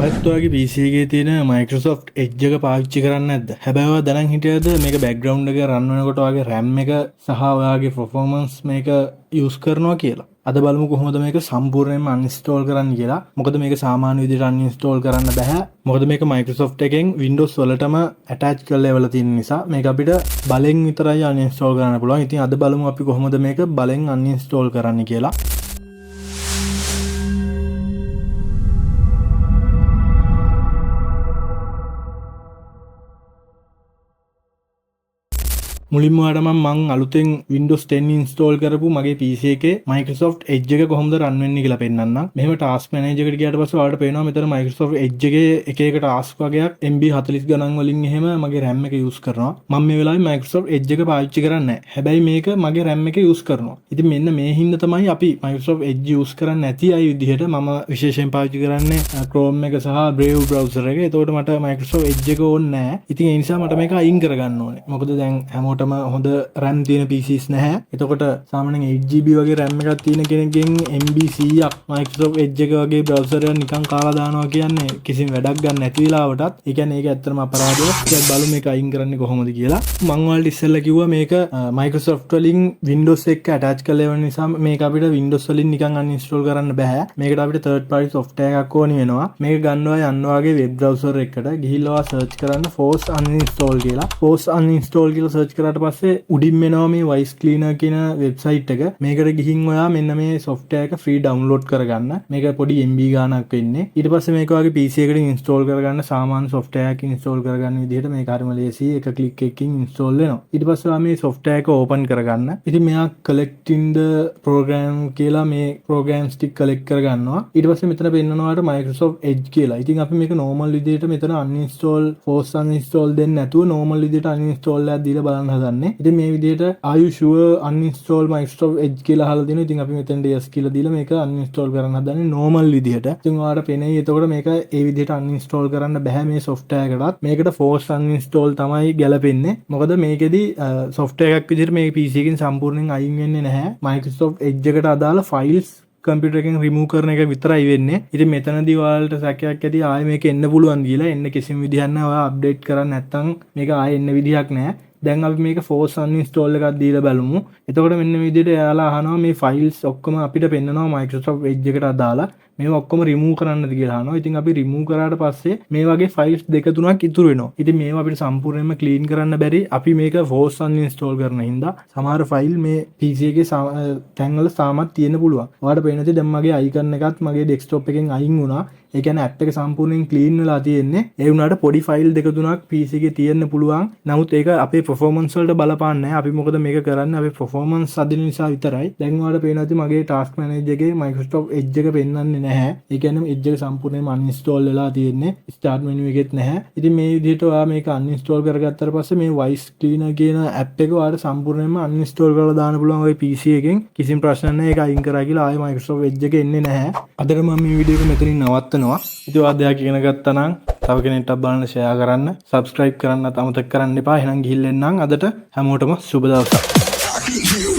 ඔයත් ඔයාගේ PC එකේ තියෙන Microsoft Edge එක පාවිච්චි කරන්නේ නැද්ද? හැබැයි ඔයා දැනන් හිටියද මේක background එකේ run වෙනකොට ඔයාගේ RAM එක සහ ඔයාගේ performance මේක use කරනවා කියලා. අද බලමු කොහොමද මේක සම්පූර්ණයෙන්ම uninstall කරන්න කියලා. මොකද මේක සාමාන්‍ය විදිහට uninstall කරන්න බෑ. මොකද මේක Microsoft එකෙන් Windows වලටම attach කරලා එවලා තියෙන නිසා මේක අපිට බලෙන් විතරයි uninstall කරන්න පුළුවන්. ඉතින් අද බලමු අපි කොහොමද මේක බලෙන් uninstall කරන්න කියලා. මුලින්ම ඔයාලට මම අලුතෙන් Windows 10 install කරපු මගේ PC එකේ Microsoft Edge එක කොහොමද run වෙන්නේ කියලා පෙන්නන්නම්. මෙහෙම task manager එකට ගියාට පස්සේ ඔයාලට පේනවා මෙතන Microsoft Edge එකේ එක එක task වගේක් MB 40 ගණන් වලින් එහෙම මගේ RAM එක use කරනවා. මම මේ වෙලාවේ Microsoft Edge එක පාවිච්චි කරන්නේ නැහැ. හැබැයි මේක මගේ RAM එකේ use කරනවා. ඉතින් මෙන්න මේ හින්දා තමයි අපි Microsoft Edge use කරන්නේ නැති අය විදිහට මම විශේෂයෙන් පාවිච්චි කරන්නේ Chrome එක සහ Brave browser එක. එතකොට මට Microsoft Edge එක ඕනේ නැහැ. ඉතින් ඒ නිසා මට මේක අයින් කරගන්න ඕනේ. මොකද දැන් හැමෝටම හොඳ RAM තියෙන PCs නැහැ. එතකොට සාමාන්‍යයෙන් 8GB වගේ RAM එකක් තියෙන කෙනෙක්ගෙන් MB 100ක් Microsoft Edge එක වගේ browser එක නිකන් කාලා දානවා කියන්නේ කිසිම වැඩක් ගන්න නැති වෙලාවටත්. ඒ කියන්නේ ඒක ඇත්තටම අපරාධයක්. ඒක බලමු මේක අයින් කරන්නේ කොහොමද කියලා. මම ඔයාලට ඉස්සෙල්ලා කිව්වා මේක Microsoft වලින් Windows එක attach කරලා වෙන නිසා මේක අපිට Windows වලින් නිකන් uninstall කරන්න බෑ. මේකට අපිට third party software එකක් ඕනි වෙනවා. මේක ගන්නවා යන්න වගේ web browser එකකට ගිහිල්ලා search කරන්න force uninstall කියලා. force uninstall කියලා search කරාට පස්සේ උඩින් මෙනවා මේ Voice Cleaner කියන වෙබ්සයිට් එක. මේකට ගිහින් ඔයා මෙන්න මේ software එක free download කරගන්න. මේක පොඩි MB ගාණක් වෙන්නේ. ඊට පස්සේ මේක ඔයාගේ PC එකට install කරගන්න සාමාන්‍ය software එකක් install කරගන්න විදිහට මේක හරිම ලේසි. එක click එකකින් install වෙනවා. ඊට පස්සේ ඔයා මේ software එක open කරගන්න. ඉතින් මෙයා collecting the program කියලා මේ programs ටික collect කරගන්නවා. ඊට පස්සේ මෙතන පෙන්නනවා ඔයාලට Microsoft Edge කියලා. ඉතින් අපි මේක normal විදිහට මෙතන uninstall force uninstall දෙන්නේ නැතුව normal විදිහට uninstall එකක් දීලා බලන්න හදන්නේ. ඉතින් මේ විදිහට are you sure uninstall Microsoft Edge කියලා අහලා දෙනවා. ඉතින් අපි මෙතෙන්ට yes කියලා දීලා මේක uninstall කරන්න හදන්නේ normal විදිහට. ඉතින් ඔයාලට පේනයි එතකොට මේක ඒ විදිහට uninstall කරන්න බෑ මේ software එකටත්. මේකට force uninstall තමයි ගැලපෙන්නේ. මොකද මේකෙදි software එකක් විදිහට මේ PC එකෙන් සම්පූර්ණයෙන් අයින් වෙන්නේ නැහැ. Microsoft Edge එකට අදාළ files කම්පියුටර් එකෙන් රිමූව් කරන එක විතරයි වෙන්නේ. ඉතින් මෙතනදී ඔයාලට සැකයක් ඇති ආයේ මේක එන්න පුළුවන් කියලා. එන්න කිසිම විදිහක් නැහැ. ඔයා අප්ඩේට් කරන්නේ නැත්නම් මේක ආයේ එන්න විදිහක් නැහැ. දැන් අපි මේක force uninstall එකක් දීලා බලමු. එතකොට මෙන්න මේ විදිහට එයාලා අහනවා මේ files ඔක්කොම අපිට පෙන්නනවා Microsoft Edge එකට අදාළ. මේවා ඔක්කොම remove කරන්නද කියලා අහනවා. ඉතින් අපි remove කරාට පස්සේ මේ වගේ files දෙක තුනක් ඉතුරු වෙනවා. ඉතින් මේවා අපිට සම්පූර්ණයෙන්ම clean කරන්න බැරි. අපි මේක force uninstall කරන හින්දා සමහර file මේ PC එකේ තැන්වල තාමත් තියෙන්න පුළුවන්. ඔයාලට පේනද දැන් මගේ icon එකත් මගේ desktop එකෙන් අයින් වුණා. ඒ කියන්නේ app එක සම්පූර්ණයෙන් clean වෙලා තියෙන්නේ. ඒ වුණාට පොඩි file දෙක තුනක් PC එකේ තියෙන්න පුළුවන්. නමුත් ඒක අපේ performance වලට බලපාන්නේ නැහැ. අපි මොකද මේක කරන්නේ අපේ performance අදින නිසා විතරයි. දැන් ඔයාලට පේනවා මගේ task manager එකේ Microsoft Edge එක පෙන්වන්නේ නැහැ. ඒ කියන්නේ Edge එක සම්පූර්ණයෙන්ම uninstall වෙලා තියෙන්නේ. start menu එකෙත් නැහැ. ඉතින් මේ විදිහට ඔයා මේක uninstall කරගත්තාට පස්සේ මේ Voice Cleaner කියන app එක ඔයාලට සම්පූර්ණයෙන්ම uninstall කරලා දාන්න පුළුවන් ඔය PC එකෙන්. කිසිම ප්‍රශ්නයක් නැහැ. ඒක අයින් කරා කියලා ආයෙ Microsoft Edge එක එන්නේ නැහැ. අදට මම මේ වීඩියෝ එක මෙතනින් නවත්තනවා. ඉතින් ඔයා දෙයක් ඉගෙන ගත්තා නම් තව කෙනෙක්ට බලන්න share කරන්න, subscribe කරන්නත් අමතක කරන්න එපා. එහෙනම් ගිහින් එන්නම් අදට හැමෝටම සුබ දවසක්.